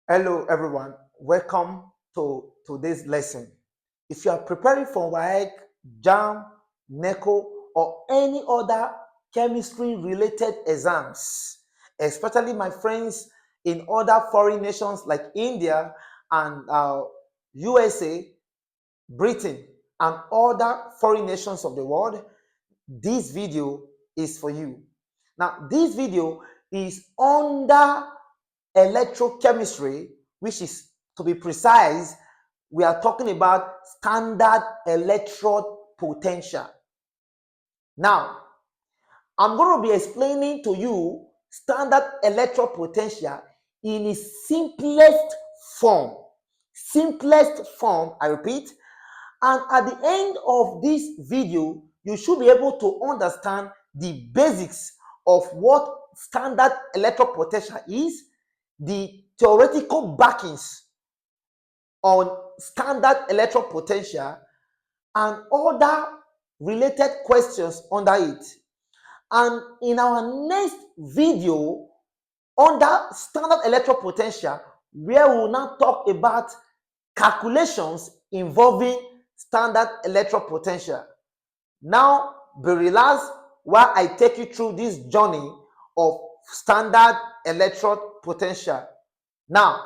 Hello everyone, welcome to today's lesson. If you are preparing for WAEC, JAMB, NECO or any other chemistry related exams, especially my friends in other foreign nations like India and USA, Britain and other foreign nations of the world, this video is for you. Now this video is under electrochemistry, which is, to be precise, we are talking about standard electrode potential. Now, I'm going to be explaining to you standard electrode potential in its simplest form. Simplest form, I repeat. And at the end of this video, you should be able to understand the basics of what standard electrode potential is, the theoretical backings on standard electrode potential, and other related questions under it. And in our next video under standard electrode potential, where we will now talk about calculations involving standard electrode potential. Now be relaxed while I take you through this journey of standard electrode potential. Now,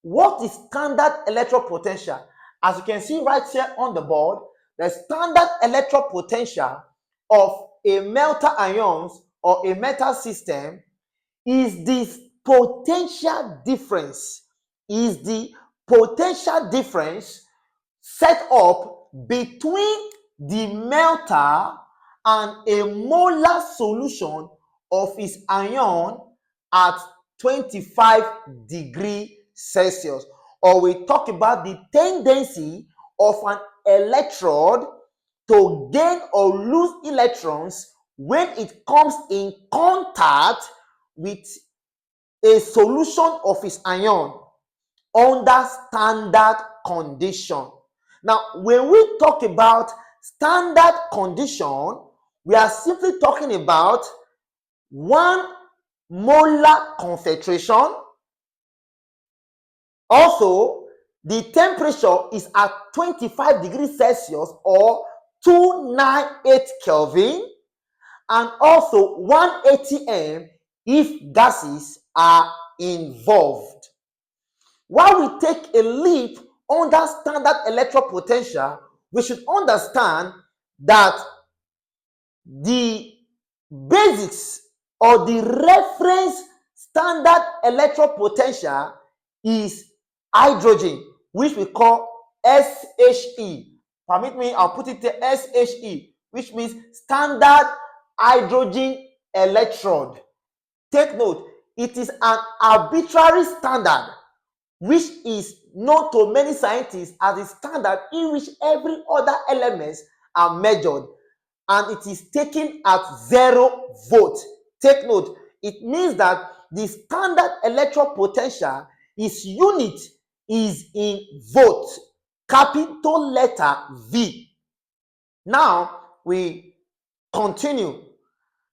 what is standard electrode potential? As you can see right here on the board, the standard electrode potential of a metal ions or a metal system is the potential difference, set up between the metal and a molar solution of its ion at 25 degrees Celsius. Or we talk about the tendency of an electrode to gain or lose electrons when it comes in contact with a solution of its ion under standard condition. Now, when we talk about standard condition, we are simply talking about 1 molar concentration. Also, the temperature is at 25 degrees Celsius or 298 Kelvin, and also 1 atm if gases are involved. While we take a leap under standard electrode potential, we should understand that the basics or the reference standard electrode potential is hydrogen, which we call SHE. Permit me, I'll put it there, SHE, which means standard hydrogen electrode. Take note, it is an arbitrary standard which is known to many scientists as the standard in which every other elements are measured, and it is taken at 0 volt. Take note, it means that the standard electrode potential, its unit is in volt, capital letter V. Now we continue.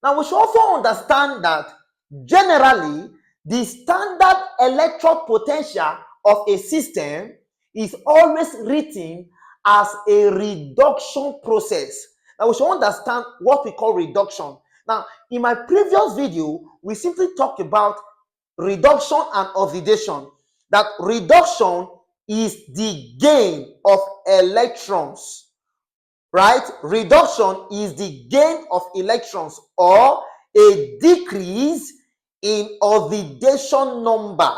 Now we should also understand that generally the standard electrode potential of a system is always written as a reduction process. Now we should understand what we call reduction. Now, in my previous video, we simply talked about reduction and oxidation. That reduction is the gain of electrons, right? Reduction is the gain of electrons or a decrease in oxidation number,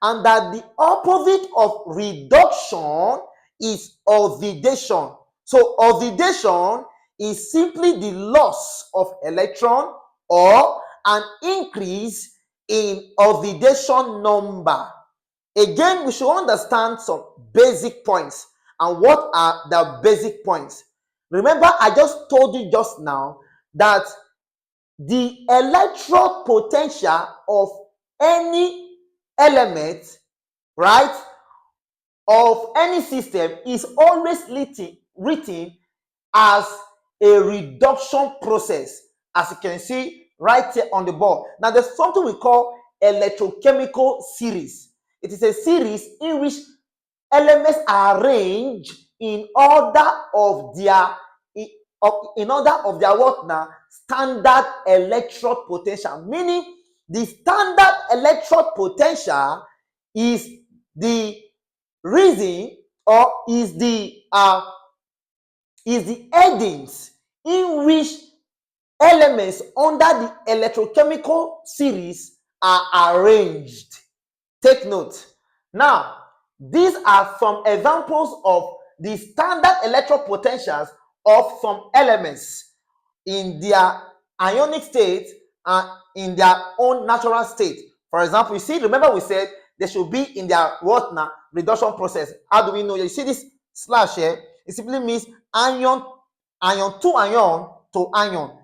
and that the opposite of reduction is oxidation. So oxidation is simply the loss of electron or an increase in oxidation number. Again, we should understand some basic points. And what are the basic points? Remember, I just told you just now that the electrode potential of any element, right, of any system is always written as a reduction process, as you can see right here on the board. Now, there's something we call electrochemical series. It is a series in which elements are arranged in order of their what now? Standard electrode potential. Meaning the standard electrode potential is the reason or is the headings in which elements under the electrochemical series are arranged. Take note. Now, these are some examples of the standard electrode potentials of some elements in their ionic state and in their own natural state. For example, you see, remember we said they should be in their what now? Reduction process. How do we know? You see this slash here? It simply means ion to ion to ion.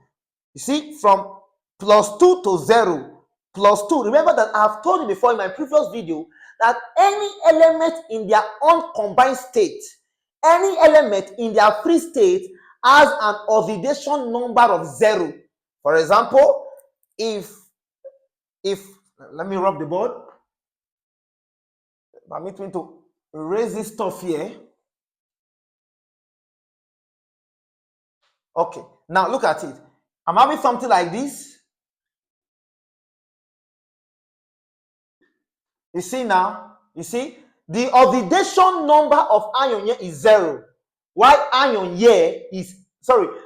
You see, from +2 to 0, +2. Remember that I've told you before in my previous video that any element in their uncombined state, any element in their free state has an oxidation number of 0. For example, if let me rub the board. Permit me to erase this stuff here. Okay, now look at it. I'm having something like this. You see now? You see? The oxidation number of ion here is 0. While ion here is,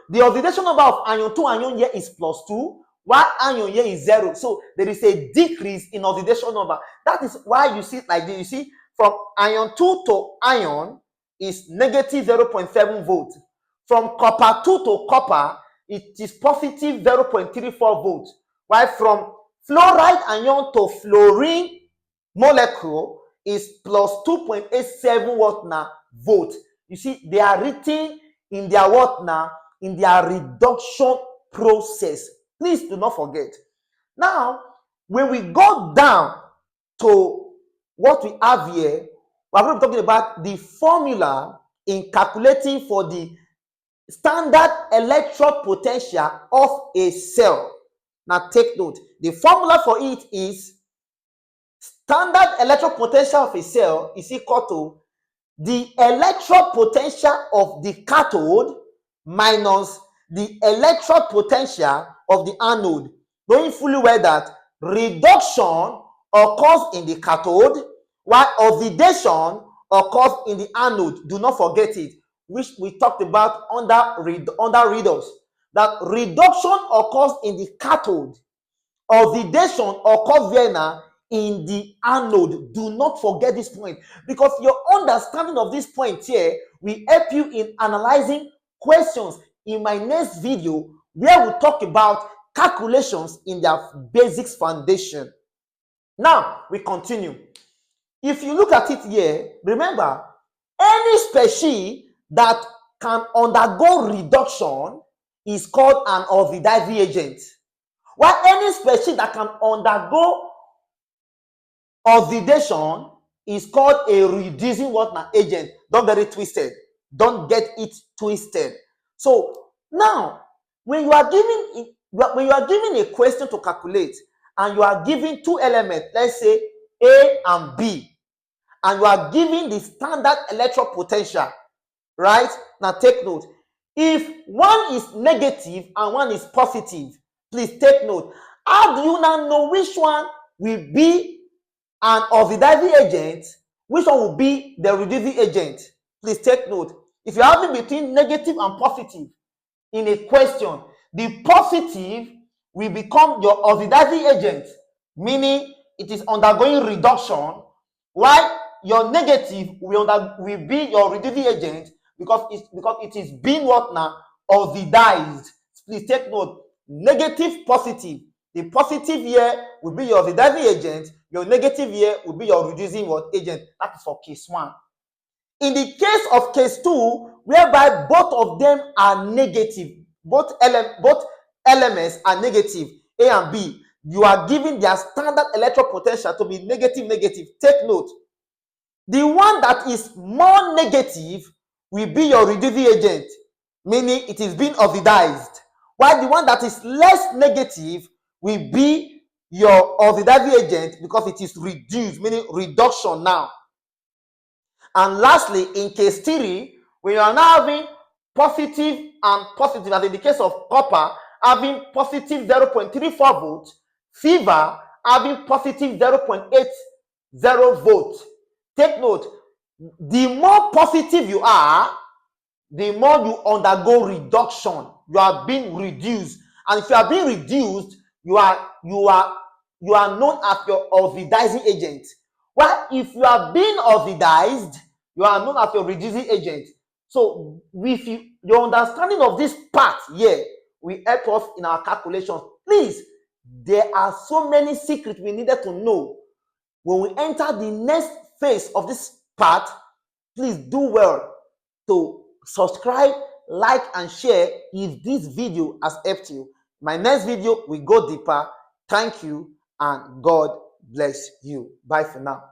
the oxidation number of ion to ion here is +2. While ion here is 0. So there is a decrease in oxidation number. That is why you see it like this. You see, from ion 2 to ion is negative 0.7 volts. From copper 2 to copper, it is positive 0.34 volts. While from fluoride ion to fluorine molecule is plus 2.87 what now volt. You see, they are written in their what now? In their reduction process. Please do not forget. Now, when we go down to what we have here, we're going to be talking about the formula in calculating for the standard electrode potential of a cell. Now take note. The formula for it is standard electrode potential of a cell is equal to the electrode potential of the cathode minus the electrode potential of the anode. Knowing fully well that reduction occurs in the cathode while oxidation occurs in the anode. Do not forget it, which we talked about under redox. That reduction occurs in the cathode, oxidation occurs where in the anode. Do not forget this point, because your understanding of this point here will help you in analyzing questions in my next video, where we talk about calculations in their basics foundation. Now we continue. If you look at it here, remember, any species that can undergo reduction is called an oxidizing agent, while any species that can undergo oxidation is called a reducing agent. Don't get it twisted. Don't get it twisted. So now, when you are given a question to calculate, and you are given two elements, let's say A and B, and you are given the standard electrode potential, right? Now take note. If one is negative and one is positive, please take note. How do you now know which one will be an oxidizing agent, which one will be the reducing agent? Please take note. If you're having between negative and positive in a question, the positive will become your oxidizing agent, meaning it is undergoing reduction, while your negative will be your reducing agent because it is being oxidized. Please take note. Negative, positive. The positive here will be your oxidizing agent. Your negative here will be your reducing agent. That is for case 1. In the case of case 2, whereby both of them are negative, both elements are negative, A and B, you are giving their standard electrode potential to be negative. Take note. The one that is more negative will be your reducing agent, meaning it is being oxidized, while the one that is less negative will be your oxidizing agent because it is reduced, meaning reduction now. And lastly, in case 3, when you are now having positive and positive, as in the case of copper having positive 0.34 volts, silver having positive 0.80 volts. Take note, the more positive you are, the more you undergo reduction. You are being reduced, and if you are being reduced, you are known as your oxidizing agent. While if you are being oxidized, you are known as your reducing agent. So with your understanding of this part here will help us in our calculations. Please, there are so many secrets we needed to know. When we enter the next phase of this part, please do well to subscribe, like, and share if this video has helped you. My next video will go deeper. Thank you, and God bless you. Bye for now.